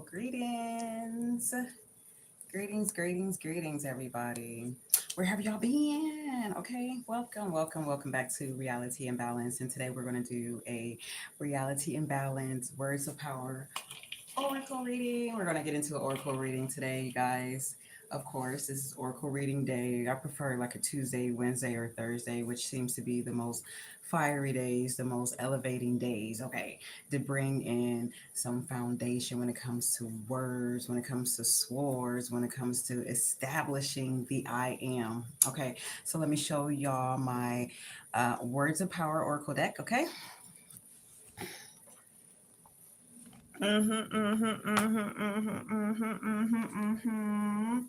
Greetings. Greetings, everybody. Where have y'all been? Okay, welcome back to Reality and Balance. And today we're going to do a Reality and Balance Words of Power Oracle reading. We're going to get into an Oracle reading today, you guys. Of course, this is Oracle reading day. I prefer like a Tuesday, Wednesday, or Thursday, which seems to be the most fiery days, the most elevating days, okay, to bring in some foundation when it comes to words, when it comes to swords, when it comes to establishing the I am. Okay, so let me show y'all my Words of Power Oracle deck, okay? Mm-hmm, mm-hmm, mm-hmm, mm-hmm, mm-hmm, mm-hmm.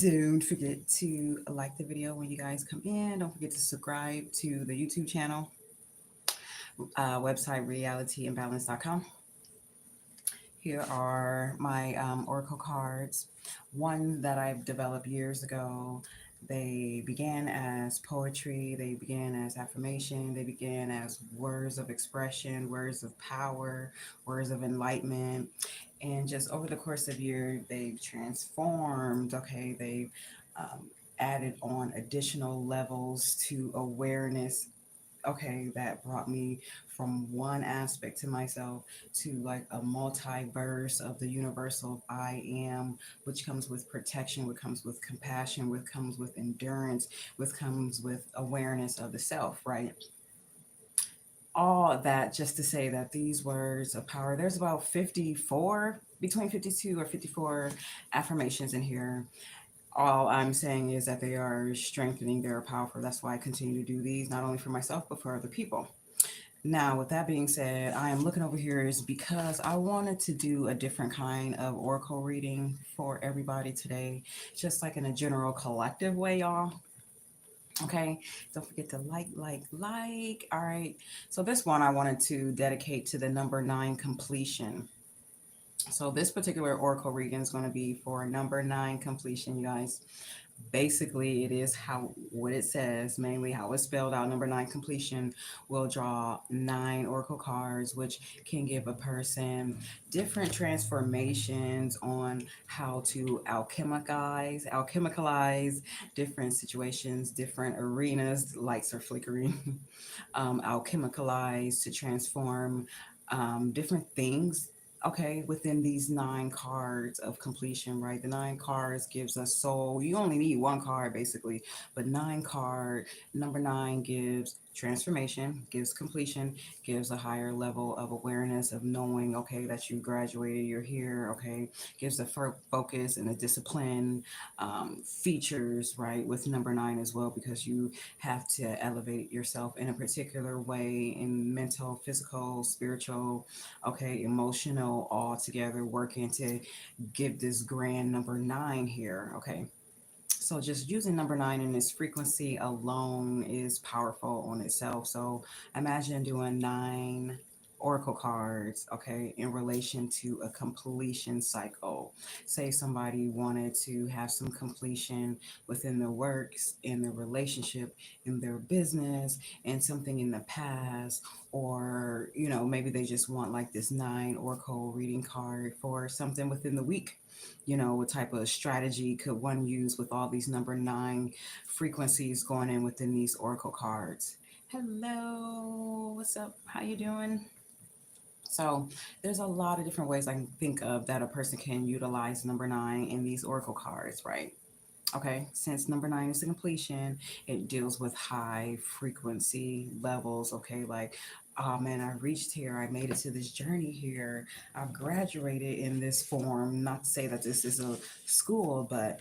Don't forget to like the video when you guys come in. Don't forget to subscribe to the YouTube channel, website realityandbalance.com. Here are my Oracle cards. One that I've developed years ago. They began as poetry, they began as affirmation, they began as words of expression, words of power, words of enlightenment. And just over the course of years, they've transformed, okay? They've added on additional levels to awareness, okay, that brought me from one aspect to myself to like a multiverse of the universal I am, which comes with protection, which comes with compassion, which comes with endurance, which comes with awareness of the self, right? All of that just to say that these words of power, there's about 54, between 52 or 54 affirmations in here. All I'm saying is that they are strengthening, they're powerful. That's why I continue to do these, not only for myself, but for other people. Now, with that being said, I am looking over here is because I wanted to do a different kind of oracle reading for everybody today, just like in a general collective way, y'all. Okay, don't forget to like. All right, so this one I wanted to dedicate to the number nine completion. So this particular oracle reading is going to be for number nine completion, you guys. Basically, it is how what it says, mainly how it's spelled out. Number nine completion will draw nine oracle cards, which can give a person different transformations on how to alchemicalize different situations, different arenas. Lights are flickering. Alchemicalize to transform different things, okay, within these nine cards of completion, right? The nine cards gives us soul. You only need one card basically, but number nine gives transformation, gives completion, gives a higher level of awareness of knowing, okay, that you graduated, you're here, okay, gives a focus and a discipline, features, right, with number nine as well, because you have to elevate yourself in a particular way in mental, physical, spiritual, okay, emotional, all together working to give this grand number nine here, okay? So just using number nine in this frequency alone is powerful on itself. So imagine doing nine oracle cards, okay, in relation to a completion cycle. Say somebody wanted to have some completion within their works, in their relationship, in their business, and something in the past, or maybe they just want like this nine oracle reading card for something within the week. What type of strategy could one use with all these number nine frequencies going in within these oracle cards? Hello, what's up? How you doing? So there's a lot of different ways I can think of that a person can utilize number nine in these oracle cards, right? Okay, since number nine is the completion, it deals with high frequency levels. Okay, like, oh man, I reached here, I made it to this journey here, I've graduated in this form. Not to say that this is a school, but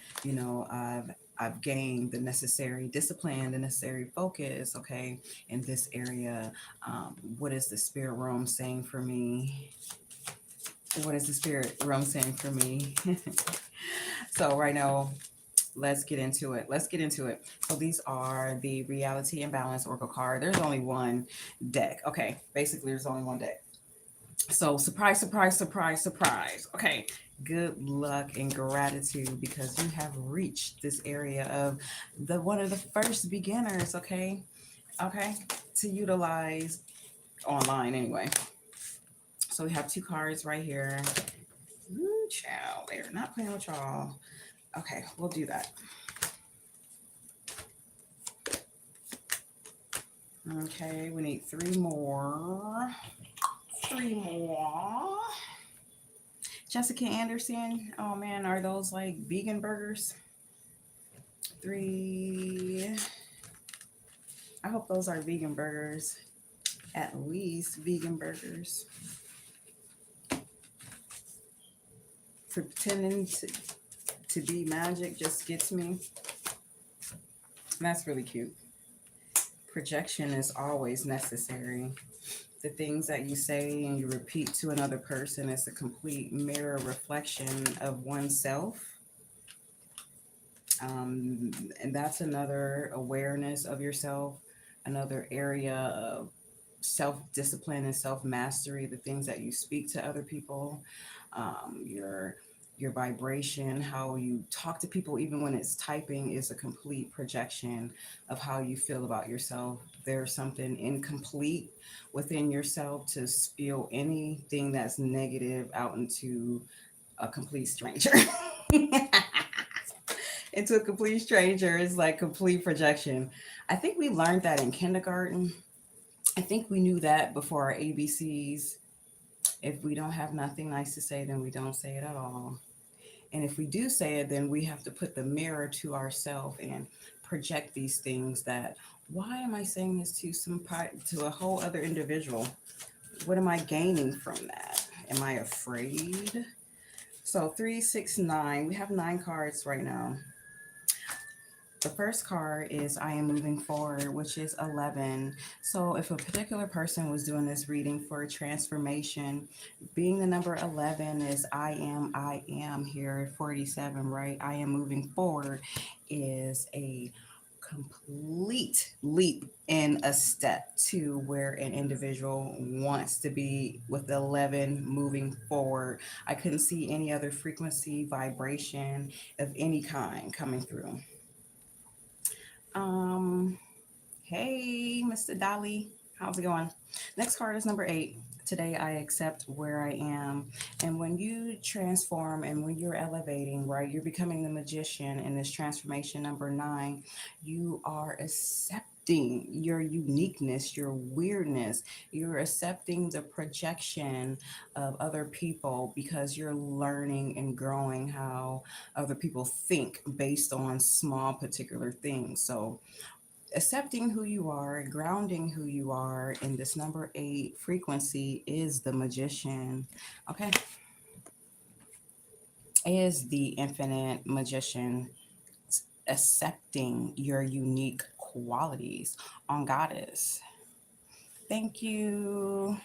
I've gained the necessary discipline, the necessary focus, okay, in this area. What is the spirit realm saying for me? What is the spirit realm saying for me? So right now, let's get into it. So these are the Reality and Balance Oracle card. There's only one deck. Okay, basically there's only one deck. So surprise, surprise, surprise, surprise. Okay, good luck and gratitude because you have reached this area of the one of the first beginners. Okay, to utilize online anyway. So we have two cards right here. Ooh, child, they're not playing with y'all. Okay, we'll do that. Okay, we need three more. Three more. Jessica Anderson. Oh man, are those like vegan burgers? Three. I hope those are vegan burgers. At least vegan burgers. Pretending to be magic just gets me. That's really cute. Projection is always necessary. The things that you say and you repeat to another person is a complete mirror reflection of oneself. And that's another awareness of yourself, another area of self discipline and self mastery, the things that you speak to other people, your vibration, how you talk to people, even when it's typing, is a complete projection of how you feel about yourself. There's something incomplete within yourself to spill anything that's negative out into a complete stranger. Into a complete stranger is like complete projection. I think we learned that in kindergarten. I think we knew that before our ABCs. If we don't have nothing nice to say, then we don't say it at all. And if we do say it, then we have to put the mirror to ourselves and project these things that, why am I saying this to to a whole other individual? What am I gaining from that? Am I afraid? So 3, 6, 9. We have 9 cards right now. The first card is I am moving forward, which is 11. So if a particular person was doing this reading for transformation, being the number 11 is I am here, 47, right? I am moving forward is a complete leap in a step to where an individual wants to be with 11 moving forward. I couldn't see any other frequency, vibration of any kind coming through. Um, hey, Mr. Dolly, how's it going? Next card is number 8. Today I accept where I am. And when you transform and when you're elevating, right, you're becoming the magician in this transformation. Number 9, you are accepting your uniqueness, your weirdness. You're accepting the projection of other people because you're learning and growing how other people think based on small particular things. So accepting who you are, grounding who you are in this number 8 frequency is the magician. Okay. Is the infinite magician accepting your unique qualities on Goddess. Thank you.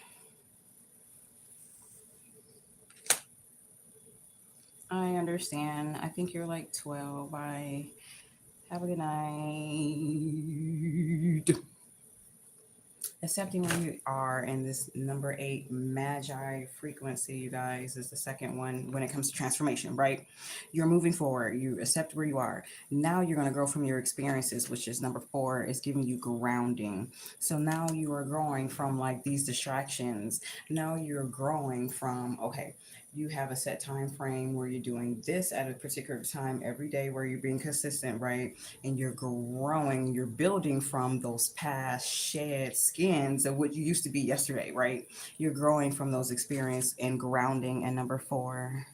I understand. I think you're like 12. Bye. Have a good night. Accepting where you are in this number 8 magi frequency, you guys, is the second one when it comes to transformation, right? You're moving forward, you accept where you are. Now you're going to grow from your experiences, which is number 4, is giving you grounding. So now you are growing from like these distractions. Now you're growing from, okay, you have a set time frame where you're doing this at a particular time every day where you're being consistent, right? And you're growing, you're building from those past shed skins of what you used to be yesterday, right? You're growing from those experiences and grounding. And number 4,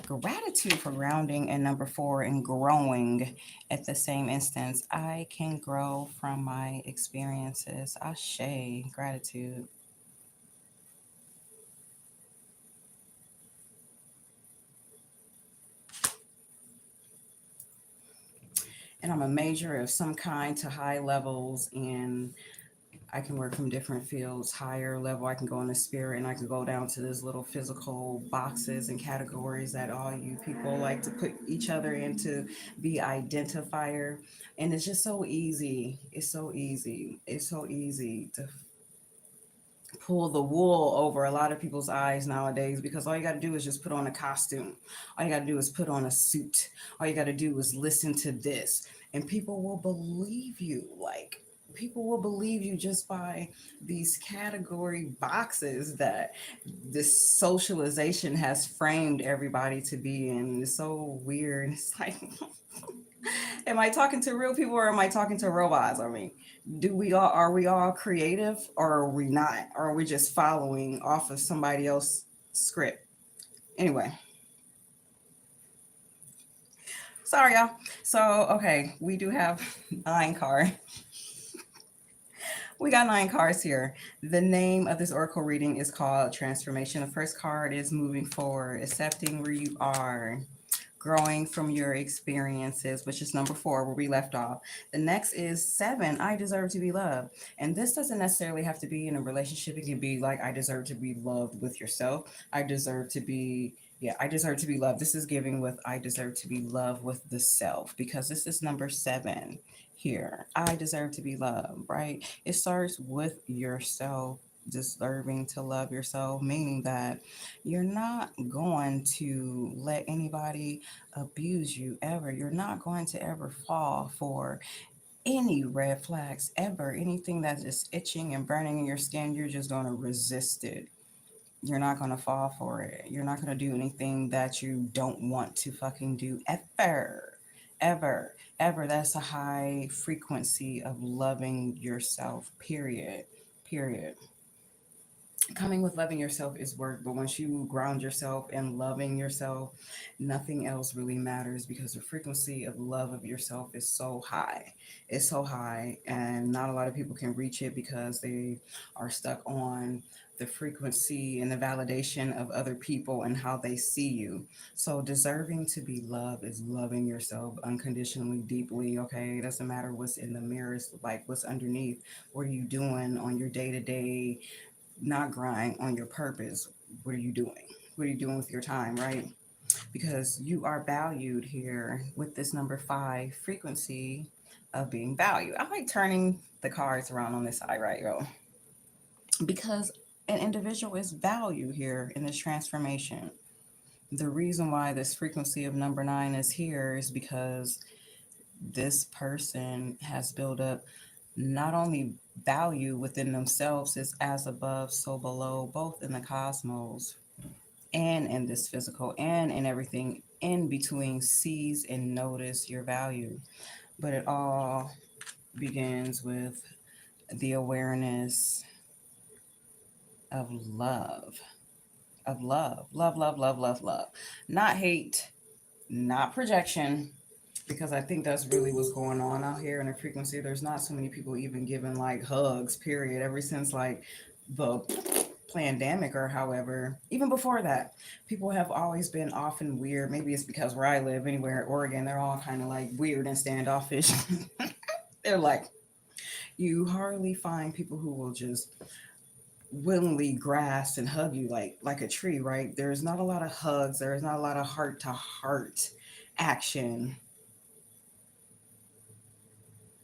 gratitude for grounding. And number 4, and growing at the same instance. I can grow from my experiences. Ashe, gratitude. And I'm a major of some kind to high levels, and I can work from different fields. Higher level, I can go in the spirit, and I can go down to these little physical boxes and categories that all you people like to put each other into, be identifier. And it's just so easy. It's so easy. It's so easy to pull the wool over a lot of people's eyes nowadays, because all you got to do is just put on a costume. All you got to do is put on a suit. All you got to do is listen to this, and people will believe you. Like, people will believe you just by these category boxes that this socialization has framed everybody to be in. It's so weird. It's like, am I talking to real people or am I talking to robots? I mean, do we all are we all creative or are we not? Or are we just following off of somebody else's script? Anyway, sorry y'all. So okay, we do have 9 cards. We got 9 cards here. The name of this oracle reading is called Transformation. The first card is moving forward, accepting where you are, growing from your experiences, which is number 4, where we left off. The next is 7, I deserve to be loved. And this doesn't necessarily have to be in a relationship. It can be like, I deserve to be loved with yourself. I deserve to be, yeah, I deserve to be loved. This is giving with I deserve to be loved with the self, because this is number 7 here. I deserve to be loved, right? It starts with yourself deserving to love yourself, meaning that you're not going to let anybody abuse you ever. You're not going to ever fall for any red flags ever. Anything that's just itching and burning in your skin, you're just going to resist it. You're not going to fall for it. You're not going to do anything that you don't want to fucking do ever. Ever. Ever. That's a high frequency of loving yourself, period. Period. Coming with loving yourself is work, but once you ground yourself and loving yourself, nothing else really matters, because the frequency of love of yourself is so high. It's so high, and not a lot of people can reach it because they are stuck on the frequency and the validation of other people and how they see you. So deserving to be loved is loving yourself unconditionally, deeply. Okay, it doesn't matter what's in the mirrors, like what's underneath. What are you doing on your day-to-day, not grind on your purpose? What are you doing? What are you doing with your time, right? Because you are valued here with this number 5 frequency of being valued. I like turning the cards around on this side, right, yo? Because an individual is value here in this transformation. The reason why this frequency of number 9 is here is because this person has built up not only value within themselves, is as above, so below, both in the cosmos and in this physical and in everything in between, sees and notice your value. But it all begins with the awareness of love, of love, love, love, love, love, love, not hate, not projection, because I think that's really what's going on out here in the frequency. There's not so many people even giving like hugs, period, ever since like the pandemic, or however, even before that, people have always been often weird. Maybe it's because where I live, anywhere in Oregon, they're all kind of like weird and standoffish. They're like, you hardly find people who will just willingly grasp and hug you like a tree, right? There's not a lot of hugs. There's not a lot of heart to heart action.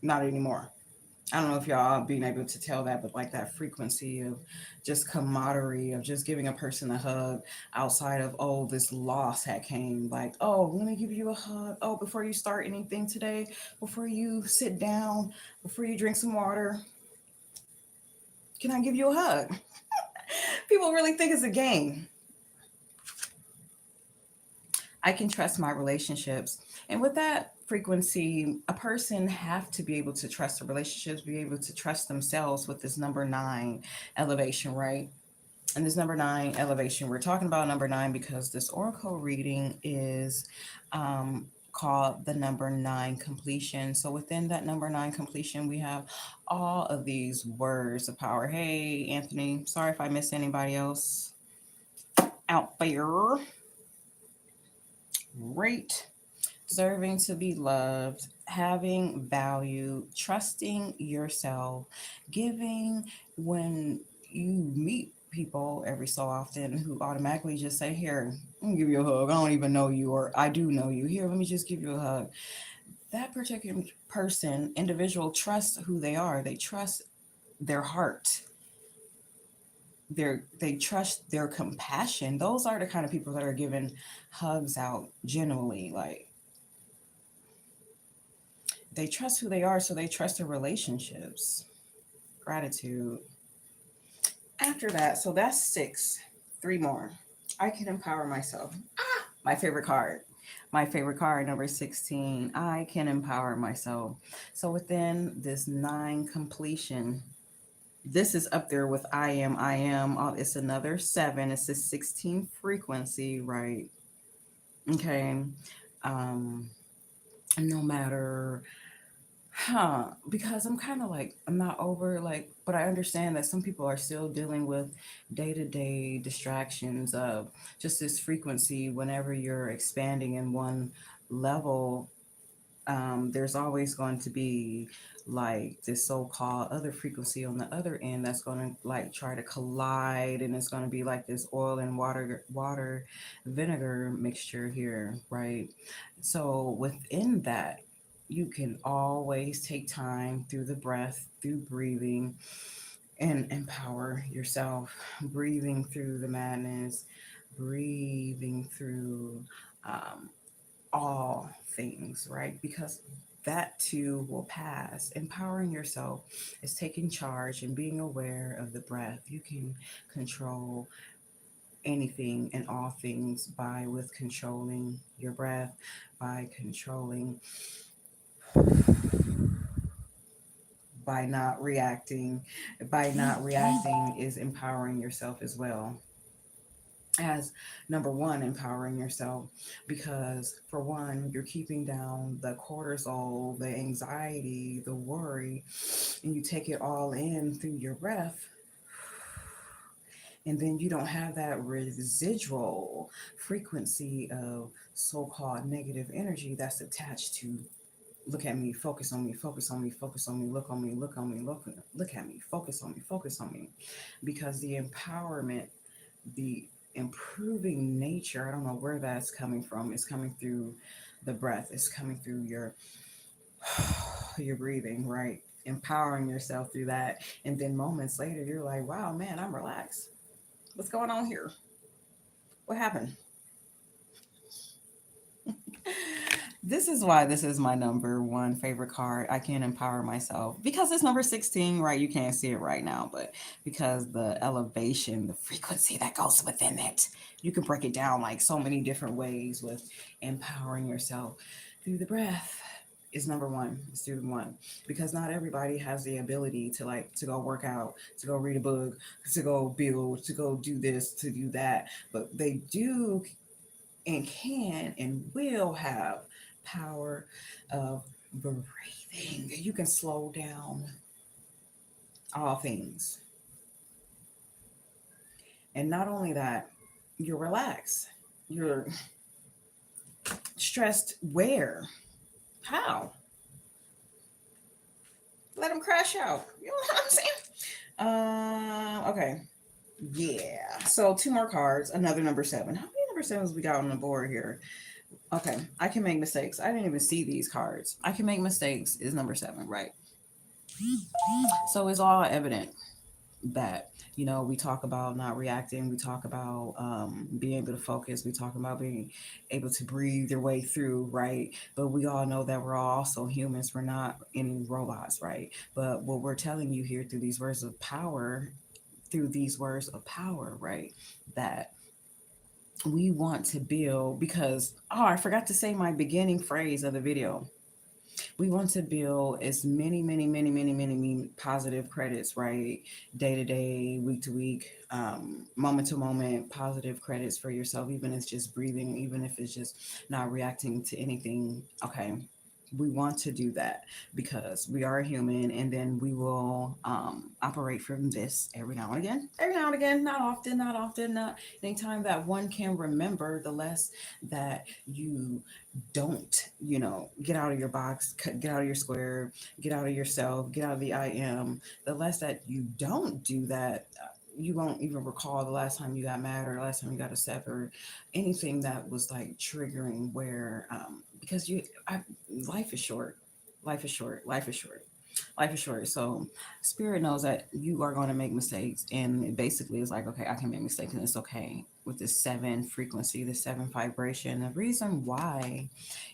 Not anymore. I don't know if y'all being able to tell that, but like that frequency of just camaraderie, of just giving a person a hug outside of, oh, this loss had came, like, oh, let me give you a hug. Oh, before you start anything today, before you sit down, before you drink some water, can I give you a hug? People really think it's a game. I can trust my relationships. And with that frequency, a person have to be able to trust the relationships, be able to trust themselves with this number 9 elevation, right? And this number 9 elevation, we're talking about number 9 because this oracle reading is called the number 9 completion. So within that number 9 completion, we have all of these words of power. Hey, Anthony, sorry if I miss anybody else out there. Great. Deserving to be loved, having value, trusting yourself, giving when you meet people every so often who automatically just say, here, let me give you a hug. I don't even know you, or I do know you. Here, let me just give you a hug. That particular person, individual, trusts who they are. They trust their heart. They trust their compassion. Those are the kind of people that are giving hugs out genuinely. Like, They trust who they are, so they trust their relationships. Gratitude. After that, so that's six. Three more. I can empower myself. My favorite card. My favorite card, number 16. I can empower myself. So within this nine completion, this is up there with I am, I am. It's another seven. It's a 16 frequency, right? Okay. Um, no matter because I'm kind of like, I'm not over like, but I understand that some people are still dealing with day-to-day distractions of just this frequency. Whenever you're expanding in one level, there's always going to be like this so-called other frequency on the other end that's going to like try to collide, and it's going to be like this oil and water vinegar mixture here, right? So within that, you can always take time through the breath, through breathing, and empower yourself, breathing through the madness, breathing through um, all things, right? Because that too will pass. Empowering yourself is taking charge and being aware of the breath. You can control anything and all things by with controlling your breath, by controlling, by not reacting. By not reacting is empowering yourself as well. As number one, empowering yourself, because for one, you're keeping down the cortisol, the anxiety, the worry, and you take it all in through your breath, and then you don't have that residual frequency of so-called negative energy that's attached to look at me, focus on me, focus on me, focus on me, look on me, look on me, look at me, focus on me, focus on me. Because the empowerment, the improving nature, I don't know where that's coming from. It's coming through the breath. It's coming through your breathing, right? Empowering yourself through that. And then moments later, you're like, wow, man, I'm relaxed. What's going on here? What happened? This is why this is my number one favorite card. I can empower myself because it's number 16, right? You can't see it right now, but because the elevation, the frequency that goes within it, you can break it down like so many different ways with empowering yourself through the breath. Is number one. It's through the one, because not everybody has the ability to like to go work out, to go read a book, to go build, to go do this, to do that, but they do and can and will have power of breathing. You can slow down all things. And not only that, you're relaxed. You're stressed where? How? Let them crash out. You know what I'm saying? Okay. Yeah. So two more cards. Another number seven. How many number sevens we got on the board here? Okay. I can make mistakes. I didn't even see these cards. I can make mistakes is number seven, right? So it's all evident that we talk about not reacting, we talk about being able to focus, we talk about being able to breathe your way through, right? But we all know that we're all also humans, we're not any robots, right? But what we're telling you here through these words of power, right, that we want to build, because I forgot to say my beginning phrase of the video. We want to build as many positive credits, right? Day to day, week to week, moment to moment, positive credits for yourself, even if it's just breathing, even if it's just not reacting to anything. Okay. We want to do that because we are human, and then we will operate from this every now and again, not often, not often, not anytime that one can remember, the less that you don't get out of your box, get out of your square, get out of yourself, get out of the I am. The less that you don't do that, you won't even recall the last time you got mad or the last time you got upset or anything that was like triggering, where because life is short, life is short, life is short, life is short. So spirit knows that you are going to make mistakes, and it basically is like, okay, I can make mistakes and it's okay. with the seven frequency, the seven vibration. The reason why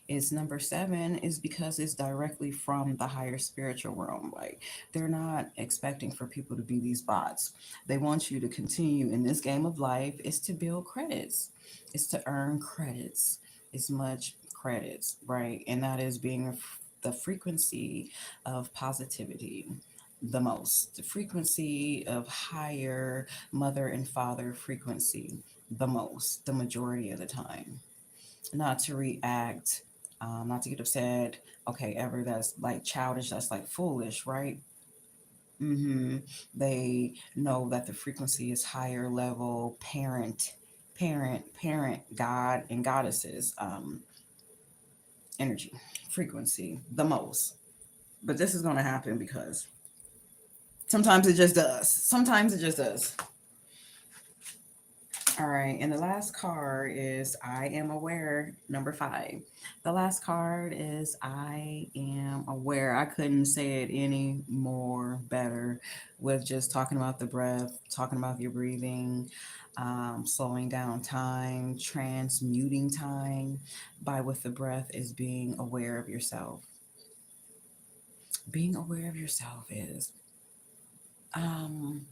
is number seven is because it's directly from the higher spiritual realm. Like they're not expecting for people to be these bots. They want you to continue in this game of life is to build credits. It's to earn credits, as much credits, right? And that is being the frequency of positivity the most, the frequency of higher mother and father frequency the most, the majority of the time. Not to react, not to get upset. Okay, ever that's like childish, that's like foolish, right? Mm-hmm. They know that the frequency is higher level parent, God and goddesses, energy, frequency, the most. But this is going to happen because sometimes it just does. Sometimes it just does. All right, and the last card is I am aware, number five. The last card is I am aware. I couldn't say it any more better with just talking about the breath, talking about your breathing, slowing down time, transmuting time by with the breath is being aware of yourself. Being aware of yourself is um,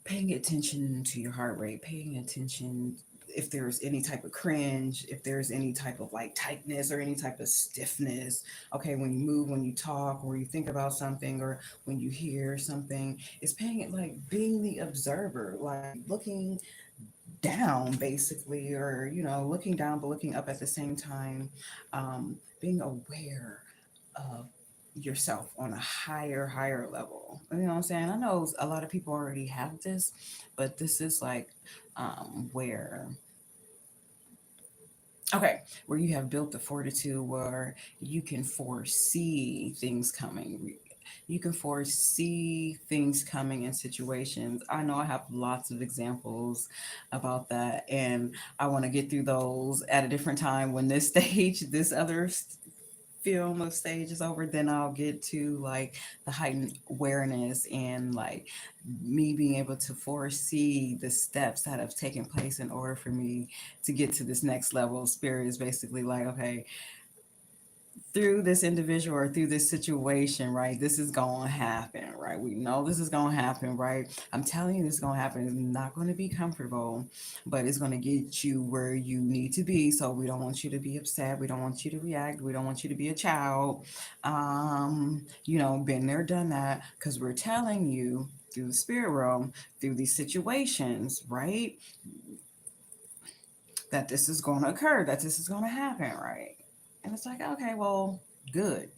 paying attention to your heart rate, paying attention if there's any type of cringe, if there's any type of like tightness or any type of stiffness. Okay, when you move, when you talk, or you think about something, or when you hear something, it's paying it like being the observer, like looking down basically, or looking down but looking up at the same time, being aware of yourself on a higher level. You know what I'm saying? I know a lot of people already have this, but this is like where okay, where you have built the fortitude where you can foresee things coming. You can foresee things coming in situations. I know I have lots of examples about that, and I want to get through those at a different time when this stage, this other film of stage is over. Then I'll get to like the heightened awareness and like me being able to foresee the steps that have taken place in order for me to get to this next level. Spirit is basically like, okay, through this individual or through this situation, right? This is going to happen, right? We know this is going to happen, right? I'm telling you, this is going to happen. It's not going to be comfortable, but it's going to get you where you need to be. So we don't want you to be upset. We don't want you to react. We don't want you to be a child. Been there, done that, because we're telling you through the spirit realm, through these situations, right? That this is going to occur, that this is going to happen, right? And it's like, okay, well, good.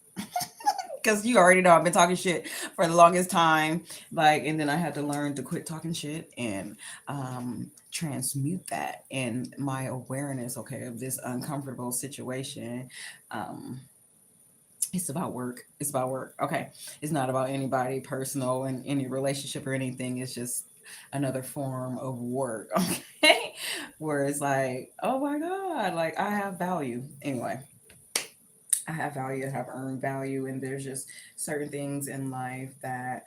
Because you already know I've been talking shit for the longest time. Like, and then I had to learn to quit talking shit and transmute that in my awareness, okay, of this uncomfortable situation. Um, it's about work. It's about work. Okay. It's not about anybody personal and any relationship or anything. It's just another form of work. Okay. Where it's like, oh my God, like I have value. Anyway, I have value, I have earned value, and there's just certain things in life that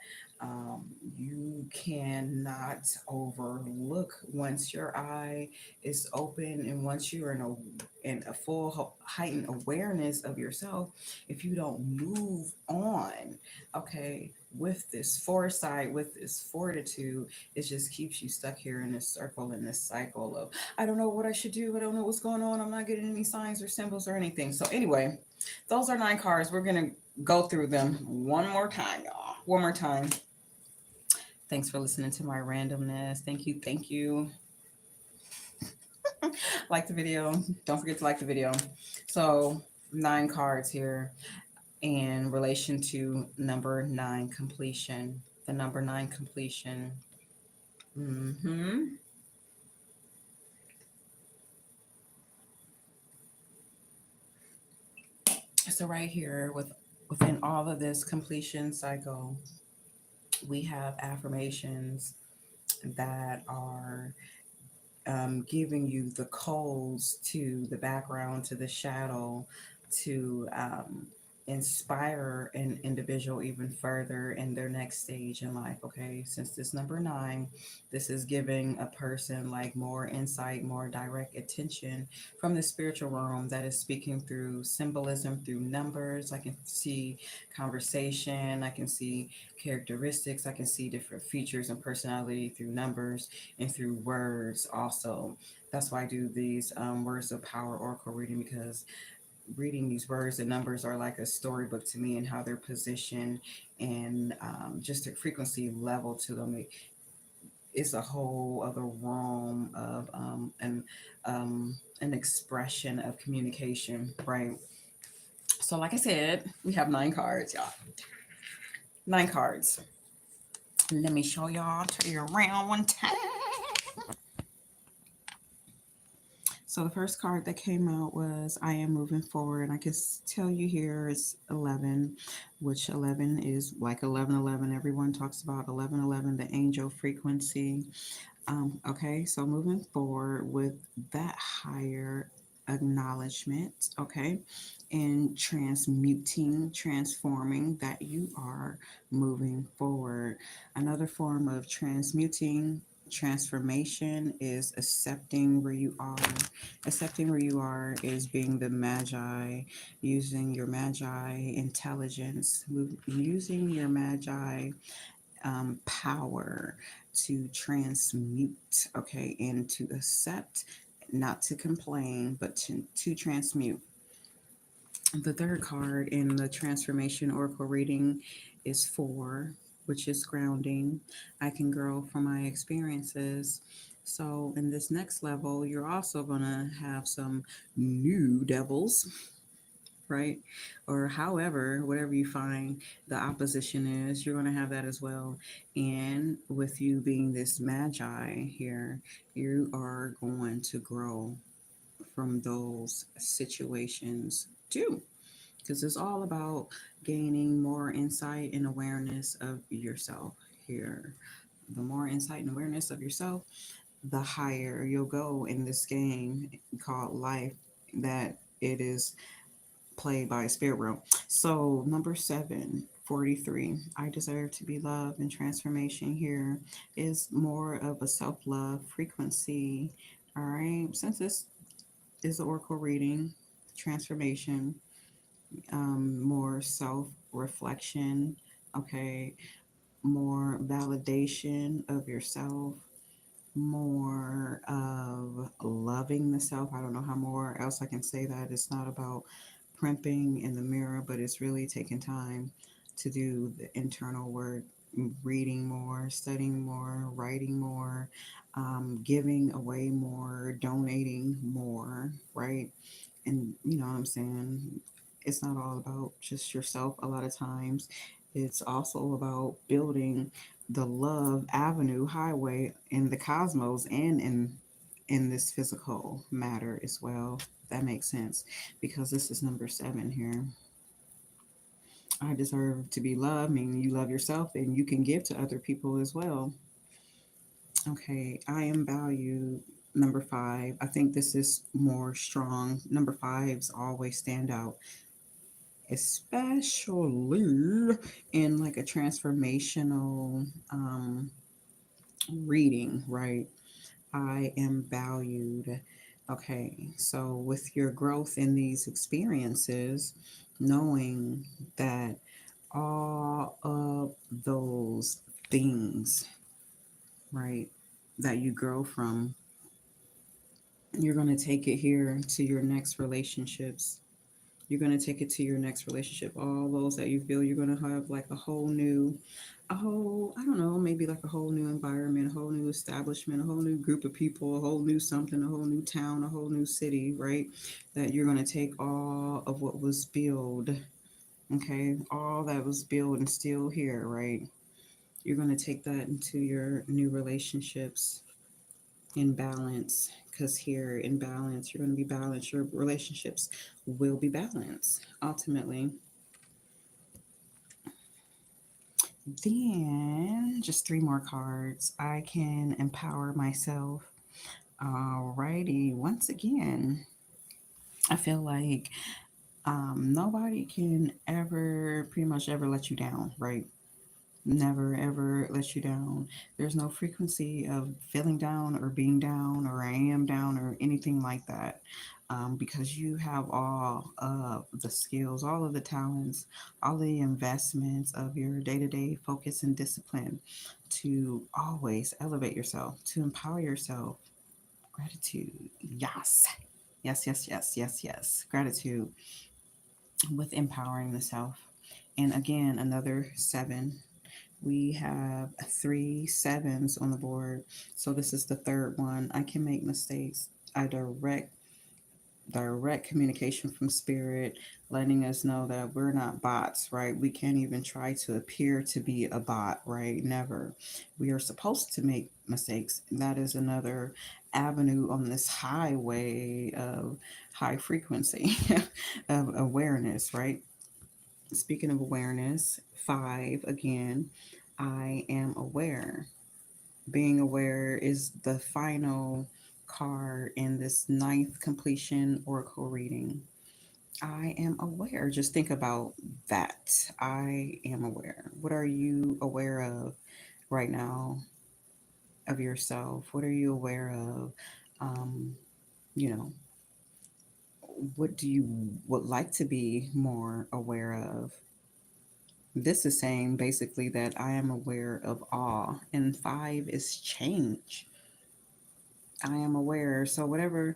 you cannot overlook once your eye is open and once you're in a full heightened awareness of yourself. If you don't move on, okay, with this foresight, with this fortitude, it just keeps you stuck here in this circle, in this cycle of I don't know what I should do, I don't know what's going on, I'm not getting any signs or symbols or anything. So anyway, those are nine cards. We're going to go through them one more time, y'all. One more time. Thanks for listening to my randomness. Thank you. Thank you. Like the video. Don't forget to like the video. So, nine cards here in relation to number nine completion. The number nine completion. Hmm. So, right here, within all of this completion cycle, we have affirmations that are giving you the codes to the background, to the shadow, to inspire an individual even further in their next stage in life. Okay, since this number nine, this is giving a person like more insight, more direct attention from the spiritual realm that is speaking through symbolism, through numbers. I can see conversation, I can see characteristics, I can see different features and personality through numbers and through words also. That's why I do these words of power oracle reading, because reading these words and numbers are like a storybook to me, and how they're positioned and just a frequency level to them. It's a whole other realm of an expression of communication, right? So, like I said, we have nine cards, y'all. Nine cards. Let me show y'all. Turn you around one time. So the first card that came out was I am moving forward. I can tell you here is 11, which 11 is like 1111. Everyone talks about 1111, the angel frequency. Okay, so moving forward with that higher acknowledgement, okay, and transmuting, transforming that you are moving forward. Another form of transmuting, transformation is accepting where you are. Accepting where you are is being the magi, using your magi intelligence, using your magi power to transmute, okay, and to accept, not to complain, but to transmute. The third card in the transformation oracle reading is four, which is grounding. I can grow from my experiences. So, in this next level, you're also going to have some new devils, right? Or however, whatever you find the opposition is, you're going to have that as well. And with you being this magi here, you are going to grow from those situations too, because it's all about gaining more insight and awareness of yourself here. The more insight and awareness of yourself, the higher you'll go in this game called life, that it is played by Spirit World. So, number seven, 43, I deserve to be loved, and transformation here is more of a self love frequency. All right. Since this is the Oracle reading, transformation, more self reflection, okay, more validation of yourself, more of loving the self. I don't know how more else I can say that. It's not about primping in the mirror, but it's really taking time to do the internal work, reading more, studying more, writing more, giving away more, donating more, right? And you know what I'm saying? It's not all about just yourself a lot of times. It's also about building the love avenue highway in the cosmos and in this physical matter as well. That makes sense, because this is number seven here. I deserve to be loved, meaning you love yourself and you can give to other people as well. Okay, I am valued. Number five, I think this is more strong. Number fives always stand out, especially in like a transformational reading, right? I am valued. Okay, so with your growth in these experiences, knowing that all of those things, right, that you grow from, you're going to take it here to your next relationships. You're going to take it to your next relationship. All those that you feel, you're going to have like a whole, I don't know, maybe like a whole new environment, a whole new establishment, a whole new group of people, a whole new something, a whole new town, a whole new city, right? That you're going to take all of what was built, okay, all that was built and still here, right? You're going to take that into your new relationships in balance, because here in balance, you're going to be balanced. Your relationships will be balanced ultimately. Then just three more cards. I can empower myself. Alrighty, once again, I feel like Nobody can ever, pretty much ever let you down, right? Never ever let you down. There's no frequency of feeling down or being down or I am down or anything like that. Because you have all of the skills, all of the talents, all the investments of your day to day focus and discipline to always elevate yourself, to empower yourself. Gratitude. Yes. Yes, yes, yes, yes, yes. Gratitude with empowering the self. And again, another seven. We have three sevens on the board. So this is the third one. I can make mistakes. I direct communication from spirit, letting us know that we're not bots, right? We can't even try to appear to be a bot, right? Never. We are supposed to make mistakes. That is another avenue on this highway of high frequency of awareness, right? Speaking of awareness, five again, I am aware. Being aware is the final card in this ninth completion oracle reading. I am aware. Just think about that. I am aware. What are you aware of right now of yourself? What are you aware of? You know, what do you would like to be more aware of? This is saying basically that I am aware of awe, and five is change. I am aware. So, whatever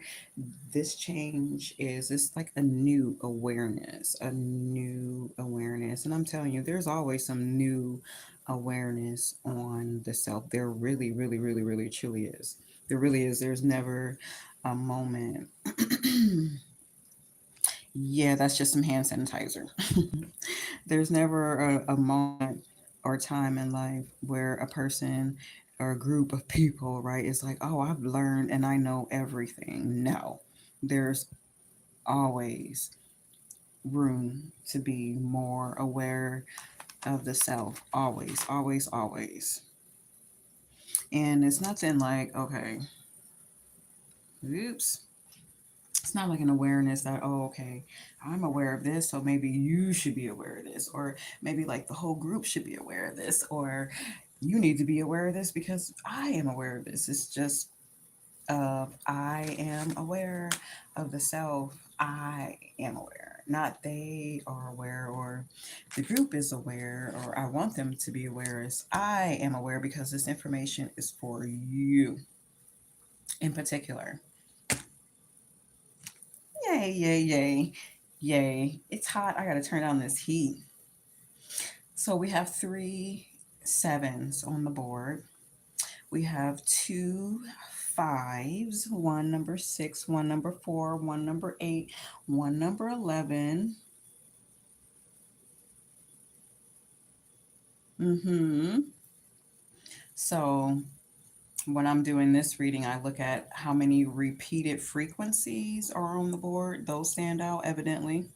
this change is, it's like a new awareness, a new awareness. And I'm telling you, there's always some new awareness on the self. There really, really, really, really, truly is. There really is. There's never a moment. Yeah, that's just some hand sanitizer. There's never a moment or time in life where a person or a group of people, right, is like, oh, I've learned and I know everything. No, there's always room to be more aware of the self. Always, always, always. And it's nothing like, okay, oops, it's not like an awareness that, oh, okay, I'm aware of this, so maybe you should be aware of this, or maybe like the whole group should be aware of this, or you need to be aware of this because I am aware of this. It's just I am aware of the self. I am aware, not they are aware or the group is aware or I want them to be aware. Is I am aware because this information is for you in particular. Yay, yay, yay, yay. It's hot. I got to turn on this heat. So we have three sevens on the board. We have two fives, one number six, one number four, one number eight, one number 11. Mm-hmm. So when I'm doing this reading, I look at how many repeated frequencies are on the board. Those stand out evidently.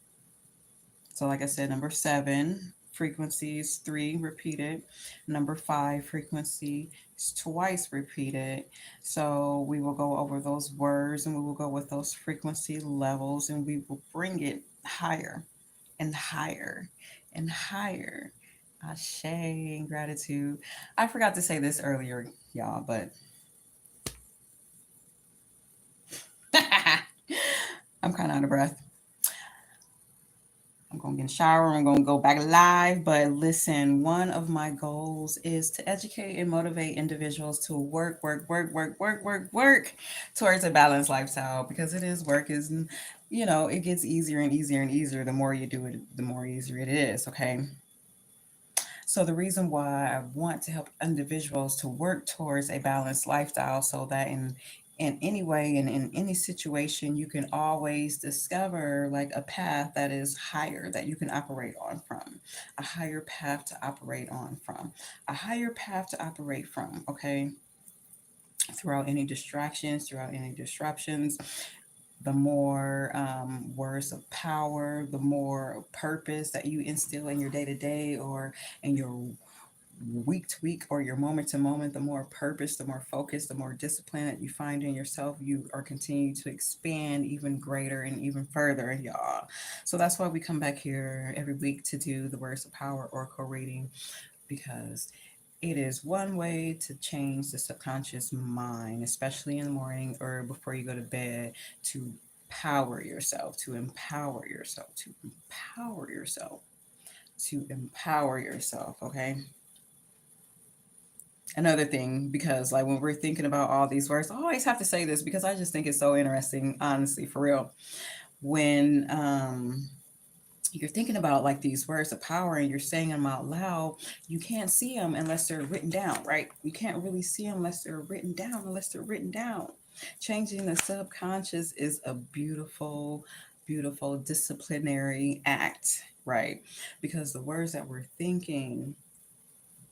So, like I said, number seven, frequencies three repeated. Number five, frequency is twice repeated. So, we will go over those words and we will go with those frequency levels and we will bring it higher and higher and higher. Ashe and gratitude. I forgot to say this earlier, y'all, but I'm kind of out of breath. I'm going to get in the shower. I'm going to go back live. But listen, one of my goals is to educate and motivate individuals to work towards a balanced lifestyle because it is work is, it gets easier and easier and easier. The more you do it, the more easier it is. Okay. So the reason why I want to help individuals to work towards a balanced lifestyle so that in any way and in any situation you can always discover like a path that is higher that you can operate on from, a higher path to operate on from, a higher path to operate from, okay? Throughout any distractions, throughout any disruptions, the more words of power, the more purpose that you instill in your day to day or in your week to week or your moment to moment, the more purpose, the more focus, the more discipline that you find in yourself, you are continuing to expand even greater and even further, y'all. So that's why we come back here every week to do the words of power oracle reading, because it is one way to change the subconscious mind, especially in the morning or before you go to bed, to power yourself, to empower yourself, to empower yourself, to empower yourself. Okay. Another thing, because like when we're thinking about all these words, I always have to say this because I just think it's so interesting, honestly, for real. When you're thinking about like these words of power and you're saying them out loud, you can't see them unless they're written down, right? You can't really see them unless they're written down. Changing the subconscious is a beautiful, beautiful disciplinary act, right? Because the words that we're thinking,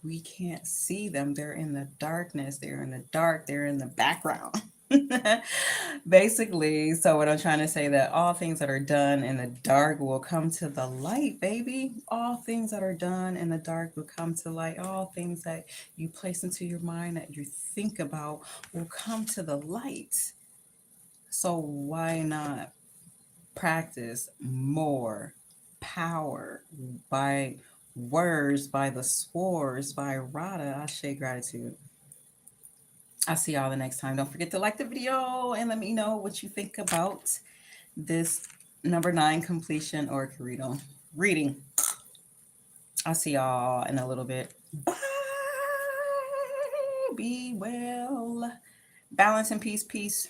we can't see them. They're in the darkness. They're in the dark. They're in the background. Basically, so what I'm trying to say, that all things that are done in the dark will come to the light, baby. All things that are done in the dark will come to light. All things that you place into your mind, that you think about, will come to the light. So why not practice more power by words, by the swords, by Rada? Ashe, gratitude. I'll see y'all the next time. Don't forget to like the video and let me know what you think about this number 9 completion or Corrido reading. I'll see y'all in a little bit. Bye. Be well. Balance and peace, peace.